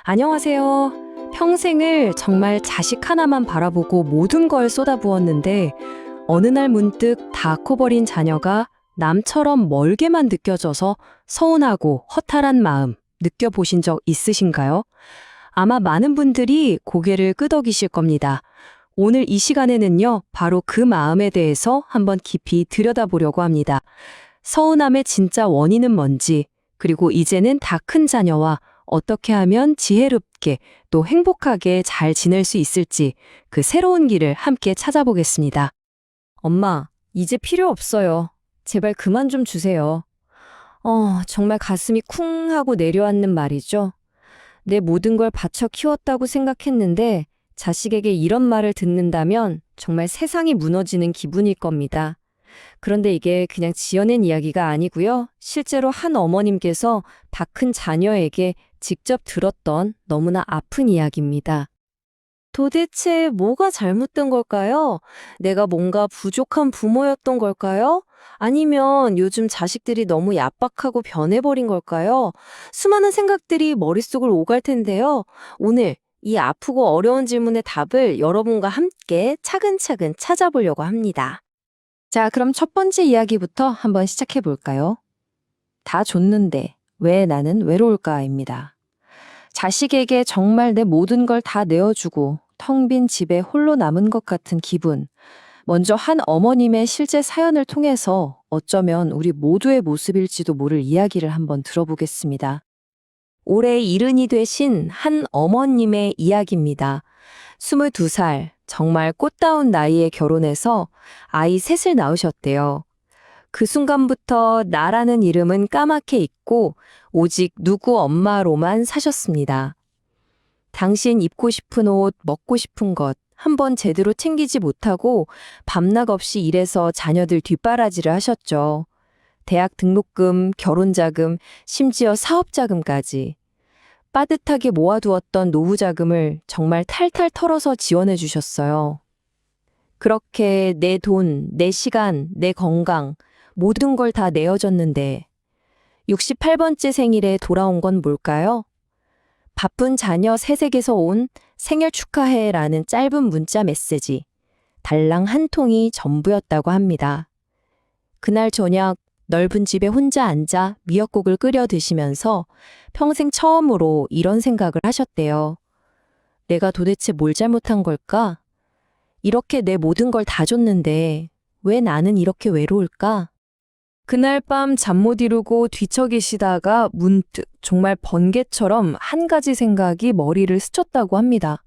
안녕하세요. 평생을 정말 자식 하나만 바라보고 모든 걸 쏟아부었는데 어느 날 문득 다 커버린 자녀가 남처럼 멀게만 느껴져서 서운하고 허탈한 마음 느껴보신 적 있으신가요? 아마 많은 분들이 고개를 끄덕이실 겁니다. 오늘 이 시간에는요, 바로 그 마음에 대해서 한번 깊이 들여다보려고 합니다. 서운함의 진짜 원인은 뭔지, 그리고 이제는 다 큰 자녀와 어떻게 하면 지혜롭게 또 행복하게 잘 지낼 수 있을지 그 새로운 길을 함께 찾아보겠습니다. 엄마, 이제 필요 없어요. 제발 그만 좀 주세요. 정말 가슴이 쿵 하고 내려앉는 말이죠. 내 모든 걸 바쳐 키웠다고 생각했는데 자식에게 이런 말을 듣는다면 정말 세상이 무너지는 기분일 겁니다. 그런데 이게 그냥 지어낸 이야기가 아니고요. 실제로 한 어머님께서 다 큰 자녀에게 직접 들었던 너무나 아픈 이야기입니다. 도대체 뭐가 잘못된 걸까요? 내가 뭔가 부족한 부모였던 걸까요? 아니면 요즘 자식들이 너무 얄팍하고 변해버린 걸까요? 수많은 생각들이 머릿속을 오갈 텐데요. 오늘 이 아프고 어려운 질문의 답을 여러분과 함께 차근차근 찾아보려고 합니다. 자, 그럼 첫 번째 이야기부터 한번 시작해 볼까요? 다 줬는데 왜 나는 외로울까입니다. 자식에게 정말 내 모든 걸 다 내어주고 텅 빈 집에 홀로 남은 것 같은 기분. 먼저 한 어머님의 실제 사연을 통해서 어쩌면 우리 모두의 모습일지도 모를 이야기를 한번 들어보겠습니다. 올해 70이 되신 한 어머님의 이야기입니다. 22살, 정말 꽃다운 나이에 결혼해서 아이 셋을 낳으셨대요. 그 순간부터 나라는 이름은 까맣게 잊고 오직 누구 엄마로만 사셨습니다. 당신 입고 싶은 옷, 먹고 싶은 것 한 번 제대로 챙기지 못하고 밤낮 없이 일해서 자녀들 뒷바라지를 하셨죠. 대학 등록금, 결혼자금, 심지어 사업자금까지. 빠듯하게 모아두었던 노후자금을 정말 탈탈 털어서 지원해 주셨어요. 그렇게 내 돈, 내 시간, 내 건강, 모든 걸 다 내어줬는데 68번째 생일에 돌아온 건 뭘까요? 바쁜 자녀 셋에게서 온 생일 축하해라는 짧은 문자 메시지, 달랑 한 통이 전부였다고 합니다. 그날 저녁 넓은 집에 혼자 앉아 미역국을 끓여 드시면서 평생 처음으로 이런 생각을 하셨대요. 내가 도대체 뭘 잘못한 걸까? 이렇게 내 모든 걸 다 줬는데 왜 나는 이렇게 외로울까? 그날 밤 잠 못 이루고 뒤척이시다가 문득 정말 번개처럼 한 가지 생각이 머리를 스쳤다고 합니다.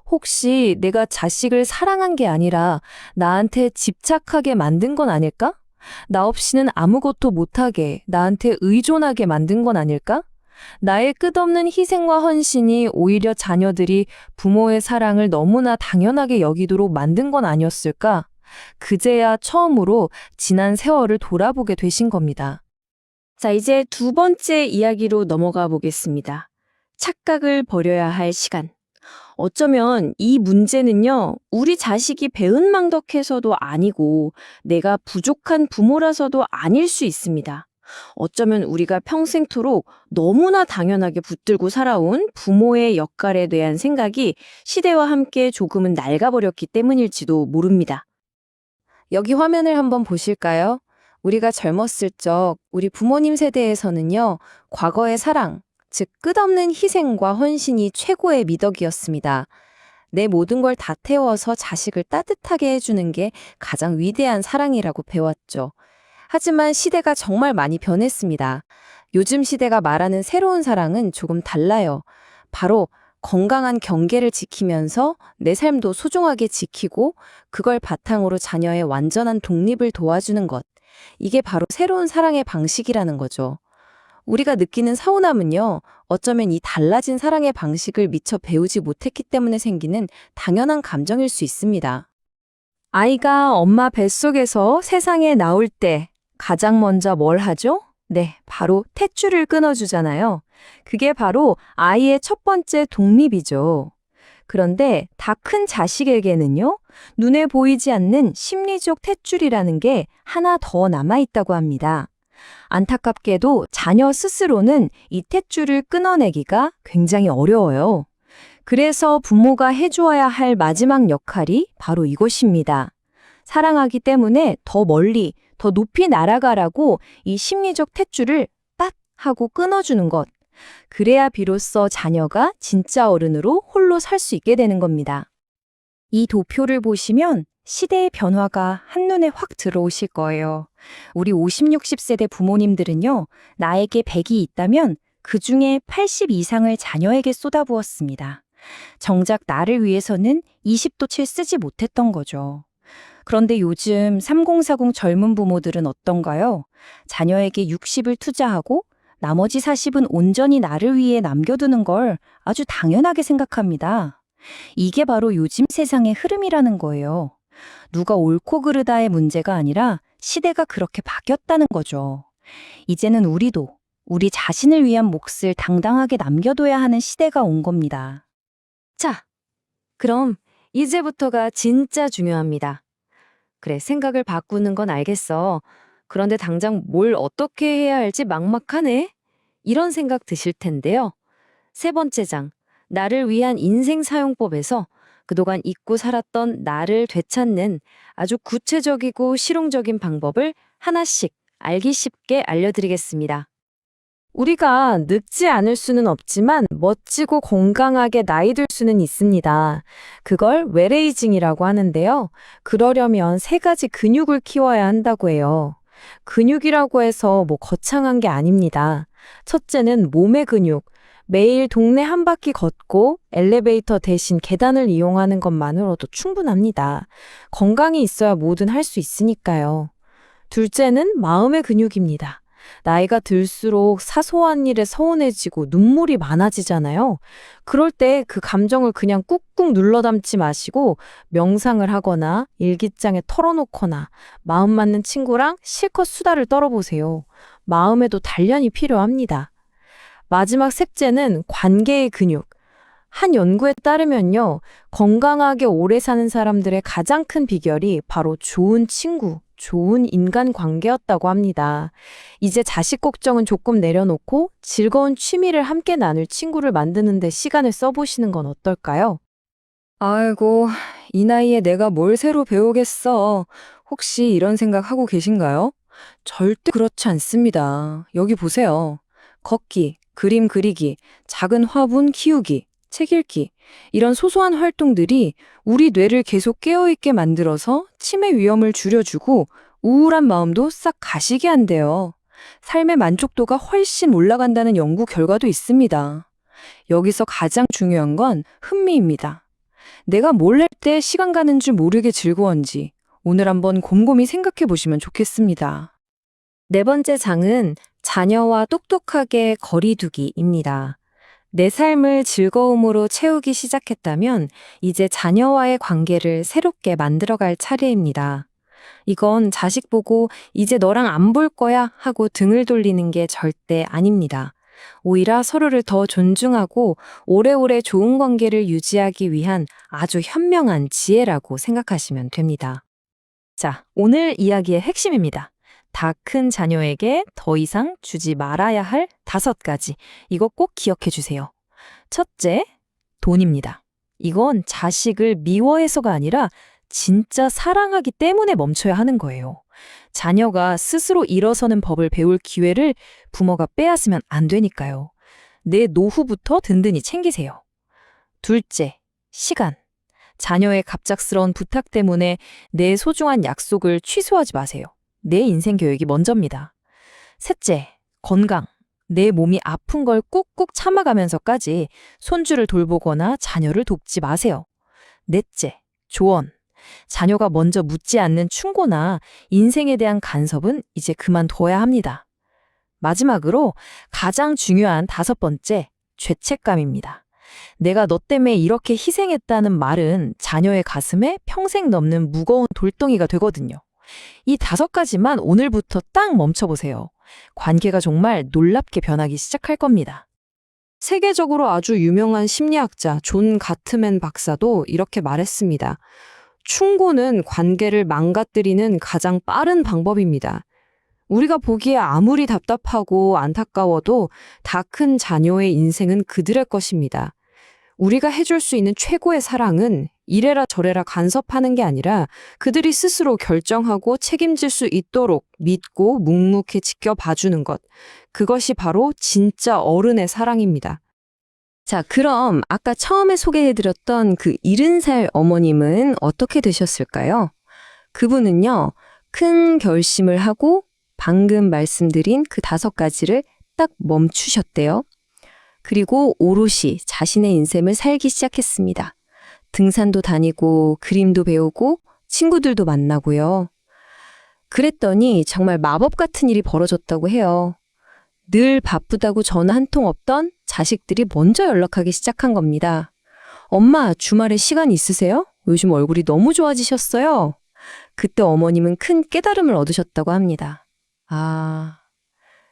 혹시 내가 자식을 사랑한 게 아니라 나한테 집착하게 만든 건 아닐까? 나 없이는 아무것도 못하게, 나한테 의존하게 만든 건 아닐까? 나의 끝없는 희생과 헌신이 오히려 자녀들이 부모의 사랑을 너무나 당연하게 여기도록 만든 건 아니었을까? 그제야 처음으로 지난 세월을 돌아보게 되신 겁니다. 자, 이제 두 번째 이야기로 넘어가 보겠습니다. 착각을 버려야 할 시간. 어쩌면 이 문제는요, 우리 자식이 배은망덕해서도 아니고 내가 부족한 부모라서도 아닐 수 있습니다. 어쩌면 우리가 평생토록 너무나 당연하게 붙들고 살아온 부모의 역할에 대한 생각이 시대와 함께 조금은 낡아버렸기 때문일지도 모릅니다. 여기 화면을 한번 보실까요? 우리가 젊었을 적 우리 부모님 세대에서는요, 과거의 사랑, 즉 끝없는 희생과 헌신이 최고의 미덕이었습니다. 내 모든 걸 다 태워서 자식을 따뜻하게 해주는 게 가장 위대한 사랑이라고 배웠죠. 하지만 시대가 정말 많이 변했습니다. 요즘 시대가 말하는 새로운 사랑은 조금 달라요. 바로 건강한 경계를 지키면서 내 삶도 소중하게 지키고 그걸 바탕으로 자녀의 완전한 독립을 도와주는 것. 이게 바로 새로운 사랑의 방식이라는 거죠. 우리가 느끼는 서운함은요, 어쩌면 이 달라진 사랑의 방식을 미처 배우지 못했기 때문에 생기는 당연한 감정일 수 있습니다. 아이가 엄마 뱃속에서 세상에 나올 때 가장 먼저 뭘 하죠? 네, 바로 탯줄을 끊어주잖아요. 그게 바로 아이의 첫 번째 독립이죠. 그런데 다 큰 자식에게는요, 눈에 보이지 않는 심리적 탯줄이라는 게 하나 더 남아있다고 합니다. 안타깝게도 자녀 스스로는 이 탯줄을 끊어내기가 굉장히 어려워요. 그래서 부모가 해주어야 할 마지막 역할이 바로 이것입니다. 사랑하기 때문에 더 멀리, 더 높이 날아가라고 이 심리적 탯줄을 딱 하고 끊어주는 것. 그래야 비로소 자녀가 진짜 어른으로 홀로 살 수 있게 되는 겁니다. 이 도표를 보시면 시대의 변화가 한눈에 확 들어오실 거예요. 우리 50, 60세대 부모님들은요, 나에게 100이 있다면 그 중에 80 이상을 자녀에게 쏟아부었습니다. 정작 나를 위해서는 20도 채 쓰지 못했던 거죠. 그런데 요즘 3040 젊은 부모들은 어떤가요? 자녀에게 60을 투자하고 나머지 40은 온전히 나를 위해 남겨두는 걸 아주 당연하게 생각합니다. 이게 바로 요즘 세상의 흐름이라는 거예요. 누가 옳고 그르다의 문제가 아니라 시대가 그렇게 바뀌었다는 거죠. 이제는 우리도 우리 자신을 위한 몫을 당당하게 남겨둬야 하는 시대가 온 겁니다. 자, 그럼 이제부터가 진짜 중요합니다. 그래, 생각을 바꾸는 건 알겠어. 그런데 당장 뭘 어떻게 해야 할지 막막하네? 이런 생각 드실 텐데요. 세 번째 장, 나를 위한 인생 사용법에서 그동안 잊고 살았던 나를 되찾는 아주 구체적이고 실용적인 방법을 하나씩 알기 쉽게 알려드리겠습니다. 우리가 늙지 않을 수는 없지만 멋지고 건강하게 나이 들 수는 있습니다. 그걸 웰에이징이라고 하는데요. 그러려면 세 가지 근육을 키워야 한다고 해요. 근육이라고 해서 거창한 게 아닙니다. 첫째는 몸의 근육. 매일 동네 한 바퀴 걷고 엘리베이터 대신 계단을 이용하는 것만으로도 충분합니다. 건강이 있어야 뭐든 할 수 있으니까요. 둘째는 마음의 근육입니다. 나이가 들수록 사소한 일에 서운해지고 눈물이 많아지잖아요. 그럴 때 그 감정을 그냥 꾹꾹 눌러 담지 마시고 명상을 하거나 일기장에 털어놓거나 마음 맞는 친구랑 실컷 수다를 떨어보세요. 마음에도 단련이 필요합니다. 마지막 셋째는 관계의 근육. 한 연구에 따르면요, 건강하게 오래 사는 사람들의 가장 큰 비결이 바로 좋은 친구, 좋은 인간관계였다고 합니다. 이제 자식 걱정은 조금 내려놓고 즐거운 취미를 함께 나눌 친구를 만드는 데 시간을 써보시는 건 어떨까요? 아이고, 이 나이에 내가 뭘 새로 배우겠어. 혹시 이런 생각 하고 계신가요? 절대 그렇지 않습니다. 여기 보세요. 걷기, 그림 그리기, 작은 화분 키우기, 책 읽기. 이런 소소한 활동들이 우리 뇌를 계속 깨어있게 만들어서 치매 위험을 줄여주고 우울한 마음도 싹 가시게 한대요. 삶의 만족도가 훨씬 올라간다는 연구 결과도 있습니다. 여기서 가장 중요한 건 흥미입니다. 내가 뭘 할 때 시간 가는 줄 모르게 즐거운지 오늘 한번 곰곰이 생각해 보시면 좋겠습니다. 네 번째 장은 자녀와 똑똑하게 거리두기입니다. 내 삶을 즐거움으로 채우기 시작했다면 이제 자녀와의 관계를 새롭게 만들어갈 차례입니다. 이건 자식 보고 이제 너랑 안 볼 거야 하고 등을 돌리는 게 절대 아닙니다. 오히려 서로를 더 존중하고 오래오래 좋은 관계를 유지하기 위한 아주 현명한 지혜라고 생각하시면 됩니다. 자, 오늘 이야기의 핵심입니다. 다 큰 자녀에게 더 이상 주지 말아야 할 5가지. 이거 꼭 기억해 주세요. 첫째, 돈입니다. 이건 자식을 미워해서가 아니라 진짜 사랑하기 때문에 멈춰야 하는 거예요. 자녀가 스스로 일어서는 법을 배울 기회를 부모가 빼앗으면 안 되니까요. 내 노후부터 든든히 챙기세요. 둘째, 시간. 자녀의 갑작스러운 부탁 때문에 내 소중한 약속을 취소하지 마세요. 내 인생 교육이 먼저입니다. 셋째, 건강. 내 몸이 아픈 걸 꾹꾹 참아가면서까지 손주를 돌보거나 자녀를 돕지 마세요. 넷째, 조언. 자녀가 먼저 묻지 않는 충고나 인생에 대한 간섭은 이제 그만둬야 합니다. 마지막으로 가장 중요한 5번째, 죄책감입니다. 내가 너 때문에 이렇게 희생했다는 말은 자녀의 가슴에 평생 넘는 무거운 돌덩이가 되거든요. 이 5가지만 오늘부터 딱 멈춰보세요. 관계가 정말 놀랍게 변하기 시작할 겁니다. 세계적으로 아주 유명한 심리학자 존 가트맨 박사도 이렇게 말했습니다. 충고는 관계를 망가뜨리는 가장 빠른 방법입니다. 우리가 보기에 아무리 답답하고 안타까워도 다 큰 자녀의 인생은 그들의 것입니다. 우리가 해줄 수 있는 최고의 사랑은 이래라 저래라 간섭하는 게 아니라 그들이 스스로 결정하고 책임질 수 있도록 믿고 묵묵히 지켜봐주는 것. 그것이 바로 진짜 어른의 사랑입니다. 자, 그럼 아까 처음에 소개해드렸던 그 70살 어머님은 어떻게 되셨을까요? 그분은요, 큰 결심을 하고 방금 말씀드린 그 5가지를 딱 멈추셨대요. 그리고 오롯이 자신의 인생을 살기 시작했습니다. 등산도 다니고 그림도 배우고 친구들도 만나고요. 그랬더니 정말 마법 같은 일이 벌어졌다고 해요. 늘 바쁘다고 전화 한 통 없던 자식들이 먼저 연락하기 시작한 겁니다. 엄마, 주말에 시간 있으세요? 요즘 얼굴이 너무 좋아지셨어요. 그때 어머님은 큰 깨달음을 얻으셨다고 합니다. 아,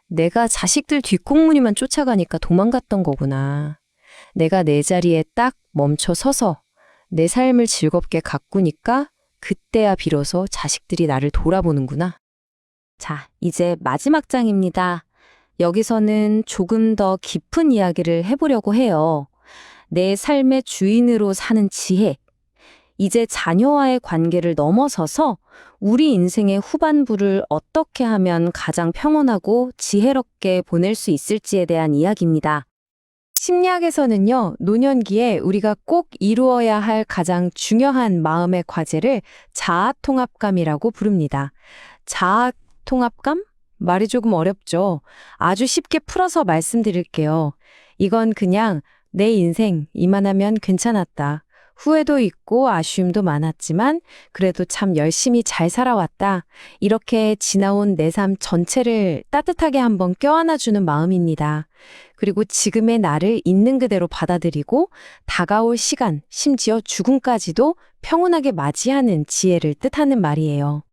내가 자식들 뒷공무니만 쫓아가니까 도망갔던 거구나. 내가 내 자리에 딱 멈춰 서서 내 삶을 즐겁게 가꾸니까 그때야 비로소 자식들이 나를 돌아보는구나. 자, 이제 마지막 장입니다. 여기서는 조금 더 깊은 이야기를 해보려고 해요. 내 삶의 주인으로 사는 지혜. 이제 자녀와의 관계를 넘어서서 우리 인생의 후반부를 어떻게 하면 가장 평온하고 지혜롭게 보낼 수 있을지에 대한 이야기입니다. 심리학에서는요, 노년기에 우리가 꼭 이루어야 할 가장 중요한 마음의 과제를 자아통합감이라고 부릅니다. 자아통합감? 말이 조금 어렵죠. 아주 쉽게 풀어서 말씀드릴게요. 이건 그냥 내 인생 이만하면 괜찮았다. 후회도 있고 아쉬움도 많았지만 그래도 참 열심히 잘 살아왔다. 이렇게 지나온 내 삶 전체를 따뜻하게 한번 껴안아주는 마음입니다. 그리고 지금의 나를 있는 그대로 받아들이고 다가올 시간, 심지어 죽음까지도 평온하게 맞이하는 지혜를 뜻하는 말이에요.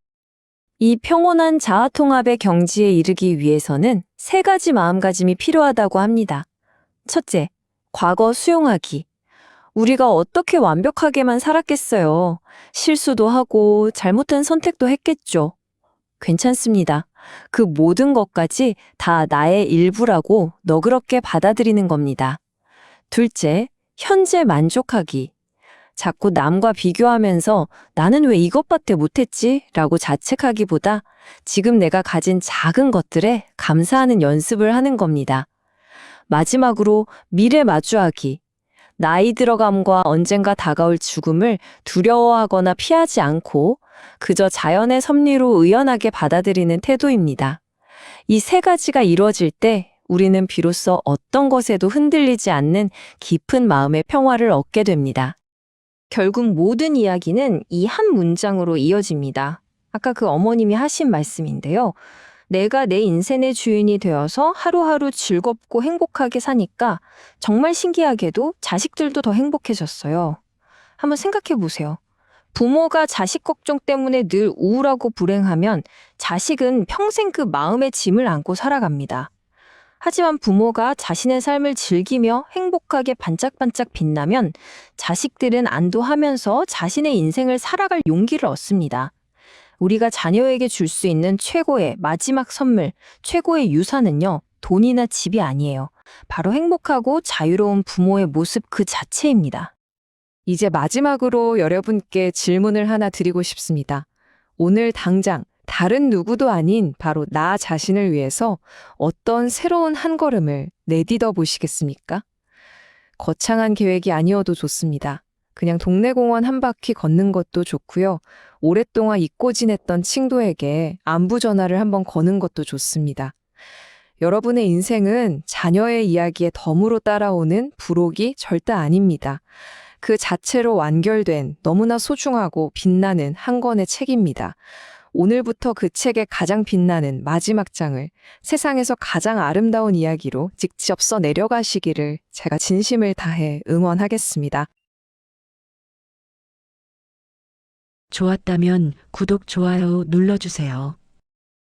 이 평온한 자아통합의 경지에 이르기 위해서는 3가지 마음가짐이 필요하다고 합니다. 첫째, 과거 수용하기. 우리가 어떻게 완벽하게만 살았겠어요. 실수도 하고 잘못된 선택도 했겠죠. 괜찮습니다. 그 모든 것까지 다 나의 일부라고 너그럽게 받아들이는 겁니다. 둘째, 현재 만족하기. 자꾸 남과 비교하면서 나는 왜 이것밖에 못했지? 라고 자책하기보다 지금 내가 가진 작은 것들에 감사하는 연습을 하는 겁니다. 마지막으로 미래 마주하기. 나이 들어감과 언젠가 다가올 죽음을 두려워하거나 피하지 않고 그저 자연의 섭리로 의연하게 받아들이는 태도입니다. 이 3가지가 이루어질 때 우리는 비로소 어떤 것에도 흔들리지 않는 깊은 마음의 평화를 얻게 됩니다. 결국 모든 이야기는 이 한 문장으로 이어집니다. 아까 그 어머님이 하신 말씀인데요. 내가 내 인생의 주인이 되어서 하루하루 즐겁고 행복하게 사니까 정말 신기하게도 자식들도 더 행복해졌어요. 한번 생각해 보세요. 부모가 자식 걱정 때문에 늘 우울하고 불행하면 자식은 평생 그 마음의 짐을 안고 살아갑니다. 하지만 부모가 자신의 삶을 즐기며 행복하게 반짝반짝 빛나면 자식들은 안도하면서 자신의 인생을 살아갈 용기를 얻습니다. 우리가 자녀에게 줄 수 있는 최고의 마지막 선물, 최고의 유산은요, 돈이나 집이 아니에요. 바로 행복하고 자유로운 부모의 모습 그 자체입니다. 이제 마지막으로 여러분께 질문을 하나 드리고 싶습니다. 오늘 당장 다른 누구도 아닌 바로 나 자신을 위해서 어떤 새로운 한 걸음을 내딛어 보시겠습니까? 거창한 계획이 아니어도 좋습니다. 그냥 동네 공원 한 바퀴 걷는 것도 좋고요. 오랫동안 잊고 지냈던 친구에게 안부 전화를 한번 거는 것도 좋습니다. 여러분의 인생은 자녀의 이야기에 덤으로 따라오는 부록이 절대 아닙니다. 그 자체로 완결된 너무나 소중하고 빛나는 한 권의 책입니다. 오늘부터 그 책의 가장 빛나는 마지막 장을 세상에서 가장 아름다운 이야기로 직접 써 내려가시기를 제가 진심을 다해 응원하겠습니다. 좋았다면 구독, 좋아요 눌러주세요.